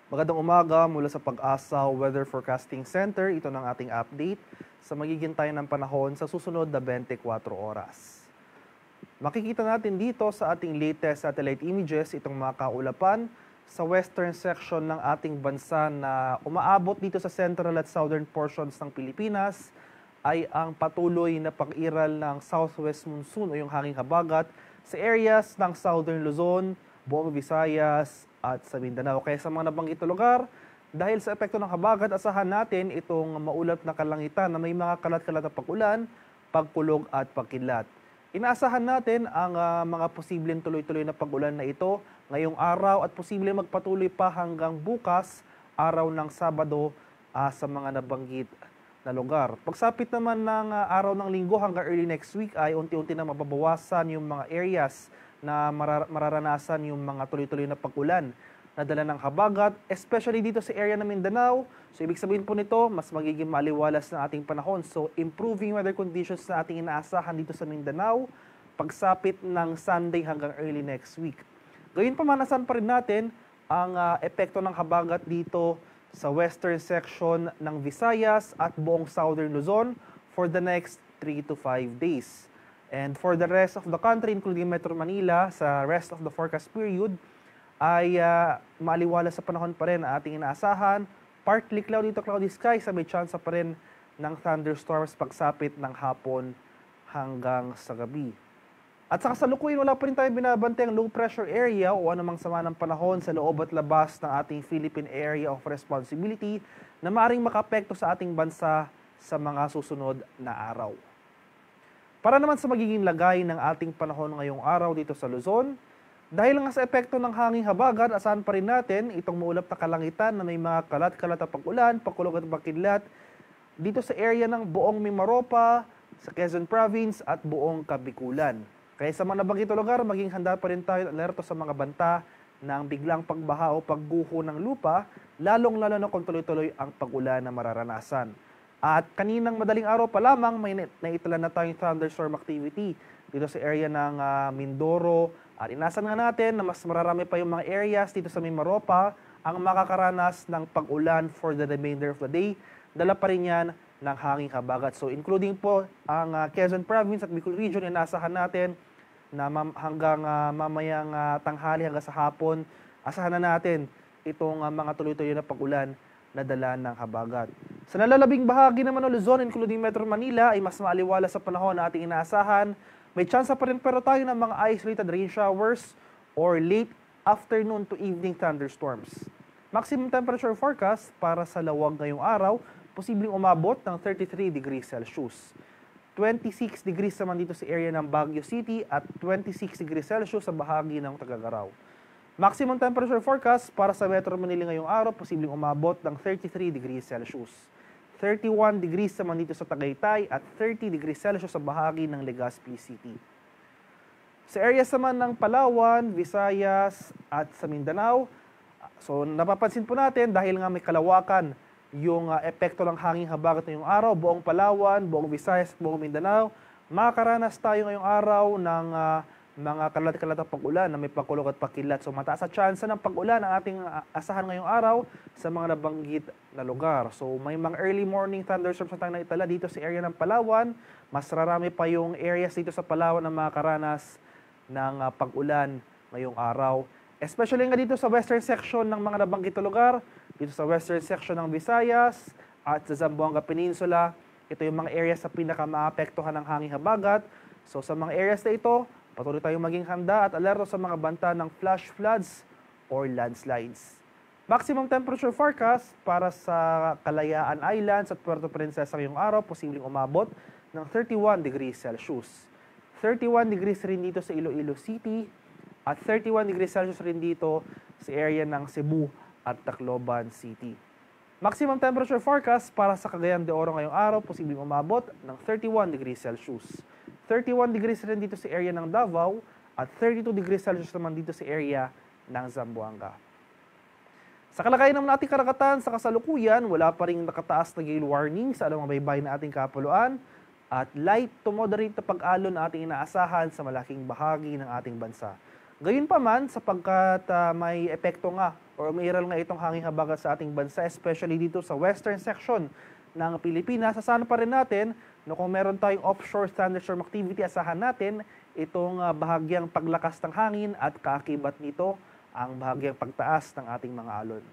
Magandang umaga mula sa Pag-asa Weather Forecasting Center. Ito ng ating update sa magiging tayo ng panahon sa susunod na 24 oras. Makikita natin dito sa ating latest satellite images itong mga kaulapan sa western section ng ating bansa na umaabot dito sa central at southern portions ng Pilipinas ay ang patuloy na pag-iral ng southwest monsoon o yung hanging habagat sa areas ng southern Luzon, buong Visayas at sa Mindanao. Kaya sa mga nabanggit na lugar, dahil sa epekto ng habagat, asahan natin itong maulap na kalangitan na may mga kalat-kalat na pag-ulan, pagkulog at pagkidlat. Inaasahan natin ang mga posibleng tuloy-tuloy na pag-ulan na ito ngayong araw at posibleng magpatuloy pa hanggang bukas, araw ng Sabado sa mga nabanggit na lugar. Pagsapit naman ng araw ng Linggo hanggang early next week ay unti-unti na mababawasan yung mga areas na mararanasan yung mga tuloy-tuloy na pag-ulan na dala ng habagat, especially dito sa area ng Mindanao. So ibig sabihin po nito, mas magiging maaliwalas na ating panahon. So improving weather conditions na ating inaasahan dito sa Mindanao, pagsapit ng Sunday hanggang early next week. Gayun pa manasan pa rin natin ang epekto ng habagat dito sa western section ng Visayas at buong southern Luzon for the next 3 to 5 days. And for the rest of the country, including Metro Manila, sa rest of the forecast period, ay maaliwala sa panahon pa rin na ating inaasahan. Partly cloudy to cloudy skies, may chance pa rin ng thunderstorms pagsapit ng hapon hanggang sa gabi. At sa kasalukuyan, wala pa rin tayong binabantay ang low pressure area o anumang sama ng panahon sa loob at labas ng ating Philippine Area of Responsibility na maaaring makaapekto sa ating bansa sa mga susunod na araw. Para naman sa magiging lagay ng ating panahon ngayong araw dito sa Luzon, dahil nga sa epekto ng hanging habagat, asahan pa rin natin itong maulap na kalangitan na may mga kalat-kalat na pag-ulan, pagkulog at pagkidlat dito sa area ng buong Mimaropa, sa Quezon Province at buong Kabikulan. Kaya sa mga nabanggit na lugar, maging handa pa rin tayo alerto sa mga banta ng biglang pagbaha o pagguho ng lupa, lalong-lalo na kung tuloy-tuloy ang pag-ulan na mararanasan. At kaninang madaling araw pa lamang, may naitala na tayong thunderstorm activity dito sa area ng Mindoro. At inasan nga natin na mas mararami pa yung mga areas dito sa Mimaropa ang makakaranas ng pag-ulan for the remainder of the day. Dala pa rin yan ng hanging habagat. So including po ang Quezon Province at Bicol Region, inaasahan natin na hanggang mamayang tanghali hanggang sa hapon, asahan na natin itong mga tuloy-tuloy na pag-ulan na dala ng habagat. Sa nalalabing bahagi naman ng Luzon, including Metro Manila, ay mas maaliwala sa panahon na ating inaasahan. May chance pa rin pero tayo ng mga isolated rain showers or late afternoon to evening thunderstorms. Maximum temperature forecast para sa Lawag ngayong araw, posibleng umabot ng 33 degrees Celsius. 26 degrees naman dito sa area ng Baguio City at 26 degrees Celsius sa bahagi ng Tuguegarao. Maximum temperature forecast para sa Metro Manila ngayong araw, posibleng umabot ng 33 degrees Celsius. 31 degrees naman dito sa Tagaytay at 30 degrees Celsius sa bahagi ng Legazpi City. Sa areas naman ng Palawan, Visayas at sa Mindanao, so napapansin po natin dahil nga may kalawakan yung epekto ng hanging habagat ngayong araw, buong Palawan, buong Visayas at buong Mindanao, makakaranas tayo ngayong araw ng mga kalat-kalat na pag-ulan na may pagkulog at pagkilat. So mataas ang chance ng pag-ulan ang ating asahan ngayong araw sa mga nabanggit na lugar. So may mga early morning thunderstorms na tayong naitala dito sa area ng Palawan. Mas rarami pa yung areas dito sa Palawan na makakaranas ng pag-ulan ngayong araw. Especially nga dito sa western section ng mga nabanggit na lugar, dito sa western section ng Visayas at sa Zamboanga Peninsula. Ito yung mga areas na pinaka-maapektuhan ng hanging habagat. So sa mga areas na ito, patuloy tayong maging handa at alerto sa mga banta ng flash floods or landslides. Maximum temperature forecast para sa Kalayaan Islands at Puerto Princesa ngayong araw, posibleng umabot ng 31 degrees Celsius. 31 degrees rin dito sa Iloilo City at 31 degrees Celsius rin dito sa area ng Cebu at Tacloban City. Maximum temperature forecast para sa Cagayan de Oro ngayong araw, posibleng umabot ng 31 degrees Celsius. 31 degrees rin dito sa area ng Davao at 32 degrees Celsius naman dito sa area ng Zamboanga. Sa kalagayan naman ating karagatan, sa kasalukuyan, wala pa rin nakataas na gale warning sa anumang baybay na ating kapuluan at light to moderate na pag-alon na ating inaasahan sa malaking bahagi ng ating bansa. Gayunpaman, sapagkat may epekto nga or umiiral nga itong hanging habagat sa ating bansa, especially dito sa western section ng Pilipinas. Asahan pa rin natin na kung meron tayong offshore thunderstorm activity, asahan natin itong bahagyang paglakas ng hangin at kaakibat nito ang bahagyang pagtaas ng ating mga alon.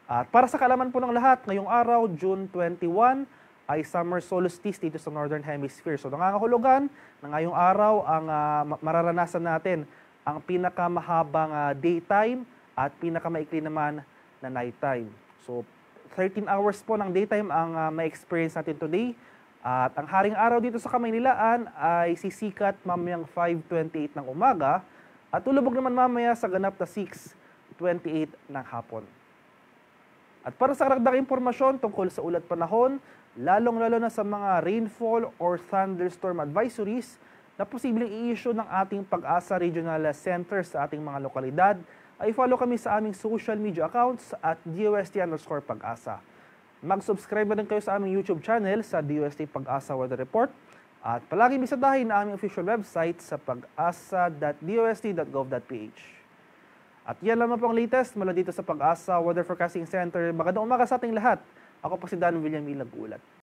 At para sa kaalaman po ng lahat, ngayong araw, June 21, ay summer solstice dito sa Northern Hemisphere. So nangangahulugan na ngayong araw ang mararanasan natin ang pinakamahabang daytime at pinakamaikli naman na nighttime. So 13 hours po ng daytime ang ma-experience natin today. At ang haring araw dito sa Kamaynilaan ay sisikat mamayang 5:28 ng umaga at tulubog naman mamaya sa ganap na 6:28 ng hapon. At para sa karagdagang impormasyon tungkol sa ulat panahon, lalong-lalo na sa mga rainfall or thunderstorm advisories na posibleng i-issue ng ating Pag-asa Regional Center sa ating mga lokalidad, ay follow kami sa aming social media accounts at DOST_Pag-asa. Mag-subscribe na rin kayo sa aming YouTube channel sa DOST Pag-asa Weather Report at palagi bisadahin na aming official website sa pag-asa.dost.gov.ph. At yan lamang po ang latest mula dito sa Pag-asa Weather Forecasting Center. Magandang umaga sa ating lahat. Ako po si Dan William Ilag-Ulat.